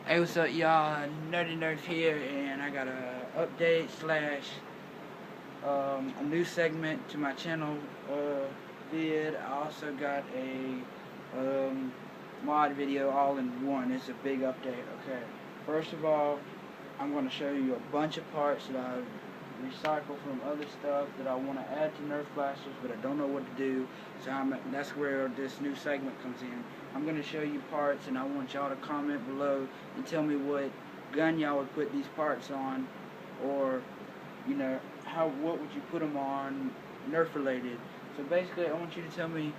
Hey, what's up, y'all? Nerdy Nerf here, and I got a update slash a new segment to my channel vid. I also got a mod video all in one. It's a big update. Okay, first of all, I'm going to show you a bunch of parts that I've recycled from other stuff that I want to add to Nerf blasters, but I don't know what to do. So that's where this new segment comes in. I'm going to show you parts, and I want y'all to comment below and tell me what gun y'all would put these parts on, or what would you put them on Nerf related. So basically, I want you to tell me.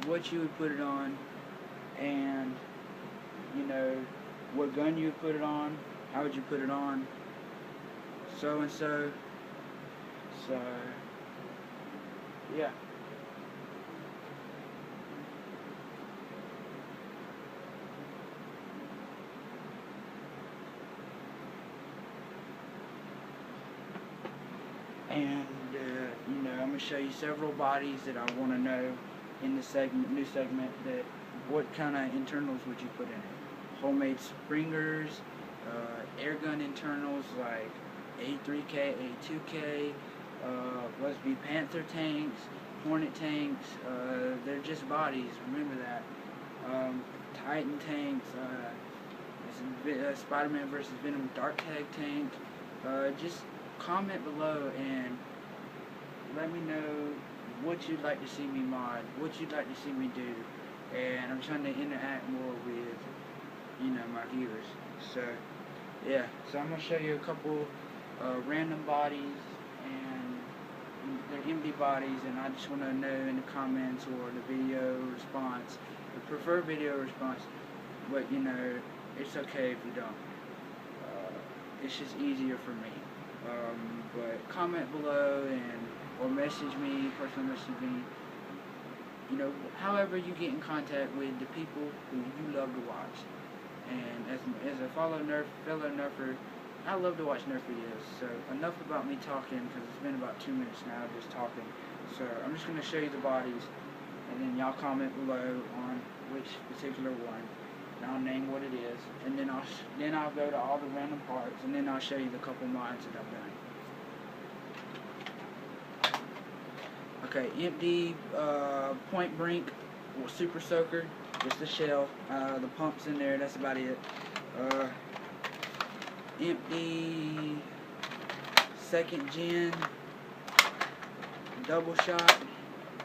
What you would put it on, and what gun you would put it on, how would you put it on, so and so. So yeah. And I'm gonna show you several bodies that I want to know in the new segment. That what kind of internals would you put in it? Homemade springers, airgun internals like A3K, A2K, let's be Panther tanks, Hornet tanks. They're just bodies. Remember that. Titan tanks. Spider-Man vs. Venom Dark Tag tank. Just comment below and let me know what you'd like to see me mod, what you'd like to see me do, and I'm trying to interact more with my viewers. So yeah, so I'm gonna show you a couple random bodies, and they're empty bodies, and I just want to know in the comments or the video response. I prefer video response, but it's okay if you don't. It's just easier for me. But comment below or message me, personal message me. However you get in contact with the people who you love to watch. And as a fellow Nerfer, I love to watch Nerf videos. So enough about me talking, because it's been about 2 minutes now just talking. So I'm just going to show you the bodies, and then y'all comment below on which particular one. And I'll name what it is, and then I'll go to all the random parts, and then I'll show you the couple mods that I've done. Okay, empty Point Break or Super Soaker, just the shell, the pumps in there. That's about it. Empty second gen double shot.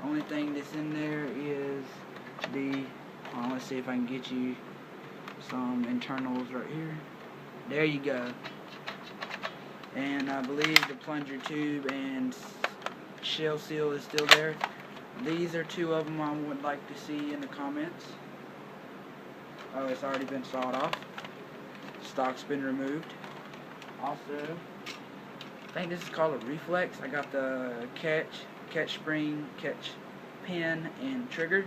Only thing that's in there is the. Let's see if I can get you some internals right here. There you go. And I believe the plunger tube and shell seal is still there. These are two of them I would like to see in the comments. Oh, it's already been sawed off. Stock's been removed. Also, I think this is called a reflex. I got the catch spring, catch pin, and trigger.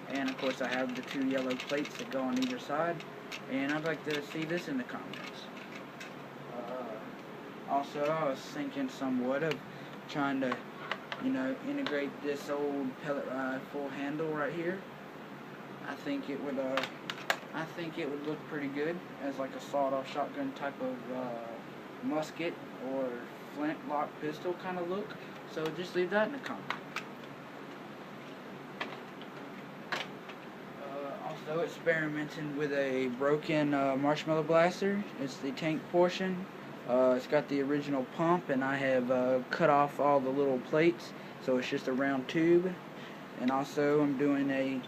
And of course I have the 2 yellow plates that go on either side. And I'd like to see this in the comments. Also, I was thinking somewhat of trying to, integrate this old pellet rifle handle right here. I think it would look pretty good as like a sawed-off shotgun type of musket or flintlock pistol kind of look. So just leave that in the comments. Also experimenting with a broken marshmallow blaster. It's the tank portion. It's got the original pump, and I have cut off all the little plates, so it's just a round tube. And also I'm doing a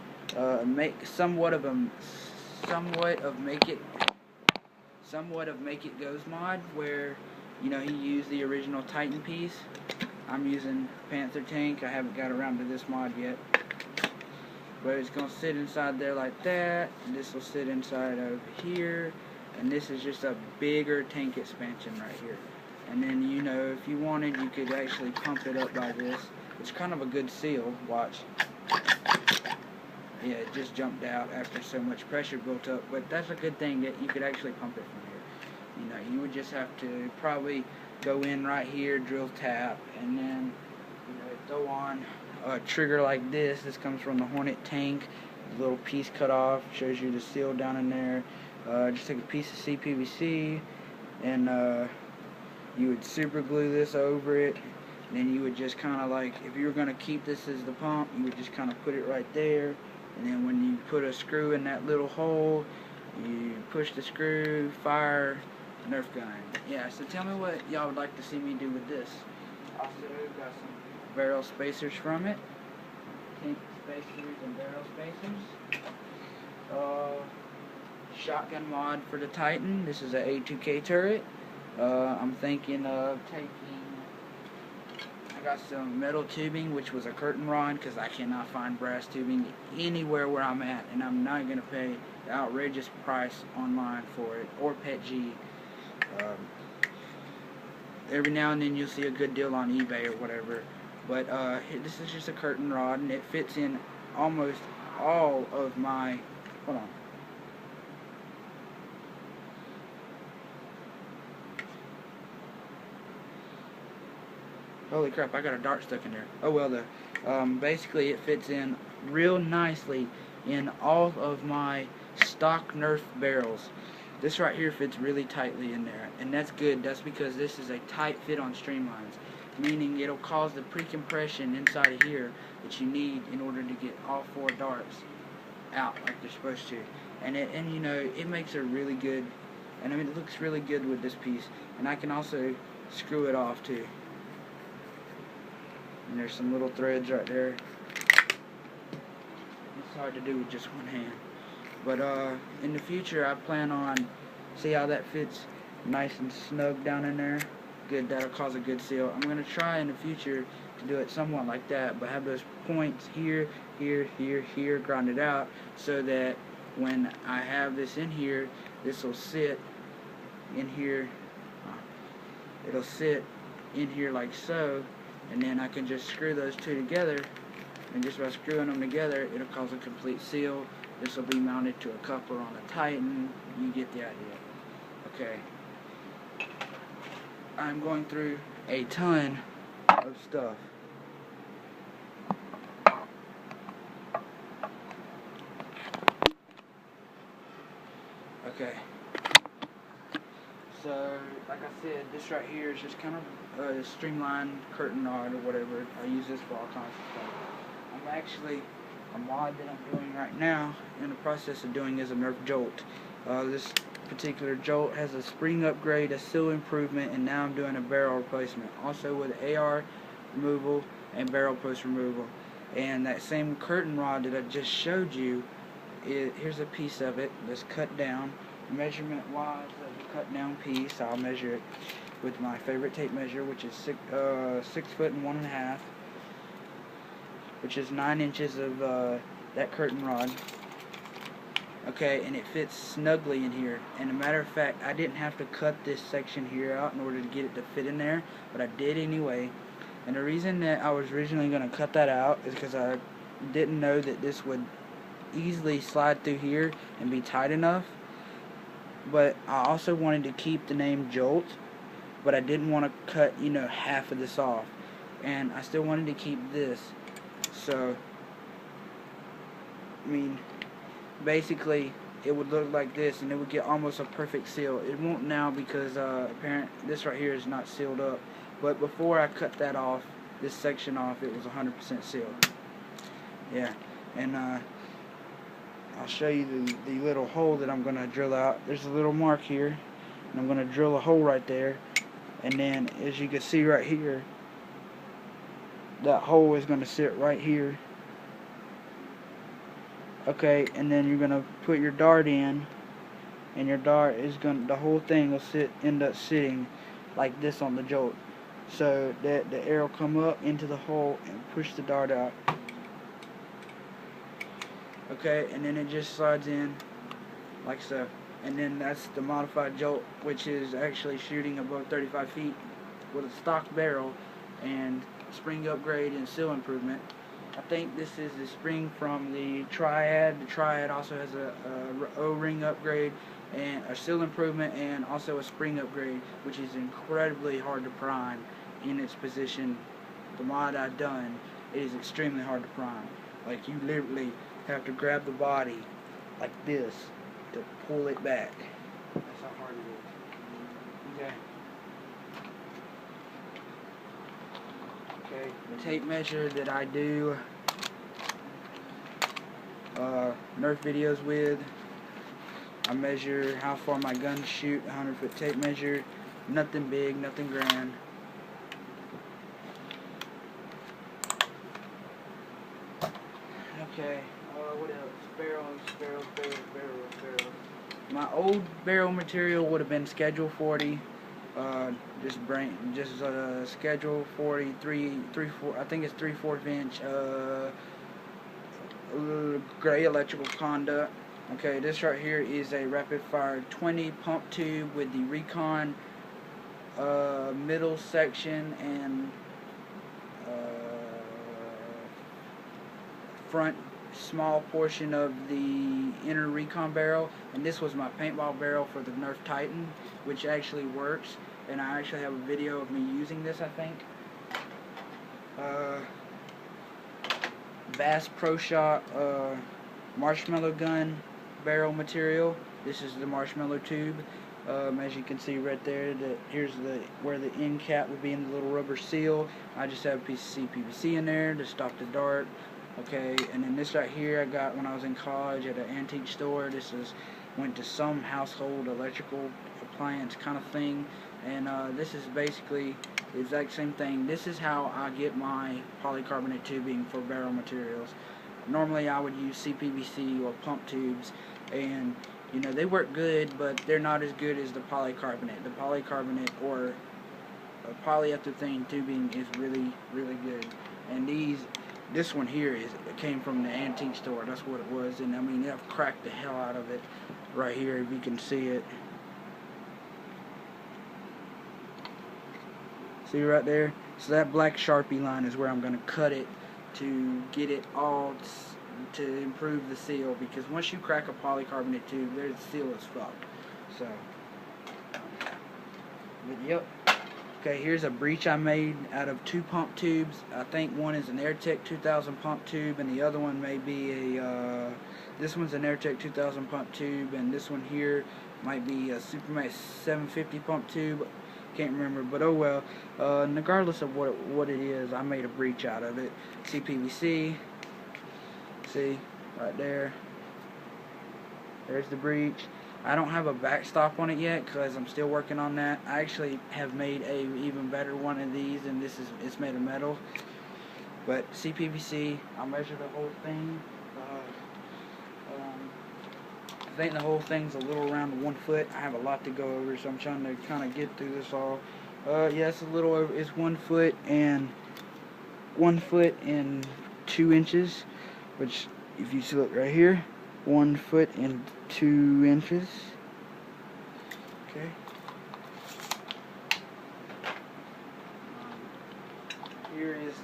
somewhat of Make It Goes mod, where he used the original Titan piece. I'm using Panther tank. I haven't got around to this mod yet. But it's going to sit inside there like that, and this will sit inside over here, and this is just a bigger tank expansion right here. And then, if you wanted, you could actually pump it up by this. It's kind of a good seal. Watch. Yeah, it just jumped out after so much pressure built up, but that's a good thing that you could actually pump it from here. You would just have to probably go in right here, drill tap, and then throw on a trigger like this. This comes from the Hornet tank, The little piece cut off shows you the seal down in there. Just take a piece of CPVC and you would super glue this over it. And then you would just kind of like, if you were going to keep this as the pump, you would just kind of put it right there. And then when you put a screw in that little hole, you push the screw, fire, Nerf gun. Yeah, so tell me what y'all would like to see me do with this. Also got some barrel spacers from it. Tank spacers and barrel spacers. Shotgun mod for the Titan. This is a A2K turret. I'm thinking of taking, I got some metal tubing, which was a curtain rod, because I cannot find brass tubing anywhere where I'm at, and I'm not going to pay the outrageous price online for it, or PETG. Every now and then you'll see a good deal on eBay or whatever, but this is just a curtain rod, and it fits in almost all of my, hold on. Holy crap, I got a dart stuck in there. Oh well, basically it fits in real nicely in all of my stock Nerf barrels. This right here fits really tightly in there, and that's good. That's because this is a tight fit on streamlines, meaning it'll cause the pre-compression inside of here that you need in order to get all 4 darts out like they're supposed to. And you know, it makes a really good, and I mean it looks really good with this piece. And I can also screw it off too. And there's some little threads right there. It's hard to do with just one hand. But in the future I plan on, see how that fits nice and snug down in there? Good, that'll cause a good seal. I'm going to try in the future to do it somewhat like that, but have those points here, here, here, here, grounded out, so that when I have this in here, this will sit in here, it'll sit in here like so, and then I can just screw those two together, and just by screwing them together, it'll cause a complete seal. This will be mounted to a coupler on a Titan. You get the idea. Okay. I'm going through a ton of stuff. Okay. So, like I said, this right here is just kind of a streamlined curtain rod or whatever. I use this for all kinds of stuff. I'm actually, a mod that I'm doing right now, in the process of doing, is a Nerf Jolt. This particular Jolt has a spring upgrade, a seal improvement, and now I'm doing a barrel replacement. Also with AR removal and barrel post removal. And that same curtain rod that I just showed you, here's a piece of it that's cut down. Measurement wise of the cut down piece, I'll measure it with my favorite tape measure, which is 6 foot and 1.5, which is 9 inches of that curtain rod. Okay, and it fits snugly in here. And a matter of fact, I didn't have to cut this section here out in order to get it to fit in there, but I did anyway. And the reason that I was originally going to cut that out is because I didn't know that this would easily slide through here and be tight enough. But I also wanted to keep the name Jolt, but I didn't want to cut, you know, half of this off. And I still wanted to keep this. So, I mean, basically, it would look like this, and it would get almost a perfect seal. It won't now because this right here is not sealed up. But before I cut that off, this section off, it was 100% sealed. Yeah, and I'll show you the little hole that I'm going to drill out. There's a little mark here, and I'm going to drill a hole right there. And then, as you can see right here, that hole is going to sit right here. Okay, and then you're going to put your dart in, and your dart is the whole thing will end up sitting like this on the Jolt. So that the air will come up into the hole and push the dart out. Okay, and then it just slides in like so. And then that's the modified Jolt, which is actually shooting above 35 feet with a stock barrel and spring upgrade and seal improvement. I think this is the spring from the Triad. The Triad also has a O-ring upgrade and a seal improvement and also a spring upgrade, which is incredibly hard to prime in its position. The mod I've done, it is extremely hard to prime. Like, you literally have to grab the body like this to pull it back. That's how hard it is. Okay. Okay, the tape measure that I do Nerf videos with, I measure how far my guns shoot, 100-foot tape measure, nothing big, nothing grand. Okay, what else? Barrels. My old barrel material would have been Schedule 40. Schedule 40, 4, I think it's 3/4 inch gray electrical conduit. Okay, this right here is a rapid fire 20 pump tube with the Recon middle section and front small portion of the inner Recon barrel, and this was my paintball barrel for the Nerf Titan, which actually works, and I actually have a video of me using this, I think. Bass Pro Shot marshmallow gun barrel material. This is the marshmallow tube. As you can see right there, here's where the end cap would be in the little rubber seal. I just have a piece of CPVC in there to stop the dart. Okay, and then this right here I got when I was in college at an antique store. Went to some household electrical appliance kind of thing, and this is basically the exact same thing. This is how I get my polycarbonate tubing for barrel materials. Normally I would use CPVC or pump tubes, and you know, they work good, but they're not as good as the polycarbonate. The polycarbonate or polyethylene tubing is really, really good. And this one here came from the antique store. That's what it was. And I mean, they've cracked the hell out of it right here, if you can see it. See right there? So that black Sharpie line is where I'm going to cut it to get it all to improve the seal, because once you crack a polycarbonate tube, their seal is fucked. So, but yep. Okay, here's a breech I made out of 2 pump tubes. I think one is an Airtech 2000 pump tube, and the other one may be this one's an Airtech 2000 pump tube, and this one here might be a Supermax 750 pump tube. Can't remember, but oh well. Regardless of what it is, I made a breech out of it. CPVC. See, right there. There's the breech. I don't have a backstop on it yet because I'm still working on that. I actually have made a even better one of these, and it's made of metal. But CPVC, I'll measure the whole thing. I think the whole thing's a little around 1 foot. I have a lot to go over, so I'm trying to kind of get through this all. Yeah, it's a little over. It's 1 foot and 1 foot and 2 inches, which if you see, look right here, 1 foot and 2 inches. Okay. Here is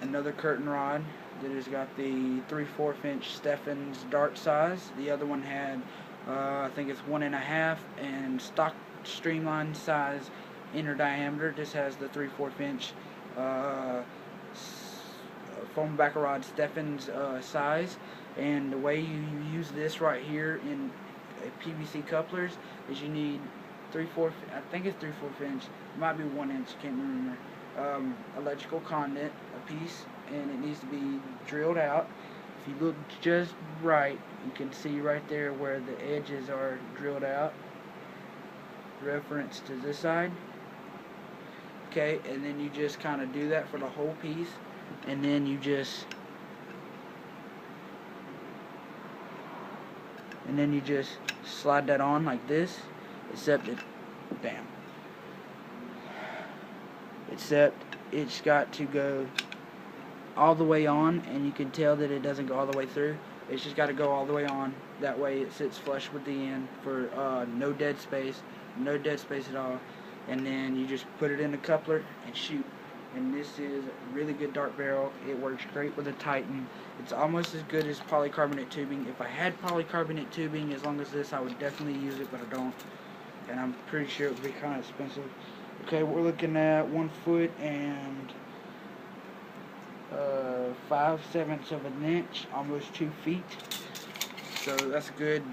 another curtain rod that has got the 3/4 inch Steffens dart size. The other one had, I think it's 1.5, and stock streamline size inner diameter. This has the 3/4 inch foam backer rod Steffens size. And the way you use this right here in PVC couplers is you need 3/4, I think it's 3/4 inch, it might be 1 inch, can't remember, electrical conduit, a piece, and it needs to be drilled out. If you look just right, you can see right there where the edges are drilled out, reference to this side. Okay, and then you just kind of do that for the whole piece, and then you just slide that on like this, except it's got to go all the way on, and you can tell that it doesn't go all the way through. It's just got to go all the way on. That way it sits flush with the end for no dead space at all. And then you just put it in the coupler and shoot. And this is a really good dart barrel. It works great with a Titan. It's almost as good as polycarbonate tubing. If I had polycarbonate tubing as long as this, I would definitely use it, but I don't. And I'm pretty sure it would be kind of expensive. Okay, we're looking at 1 foot and 5/7 of an inch, almost 2 feet. So that's good.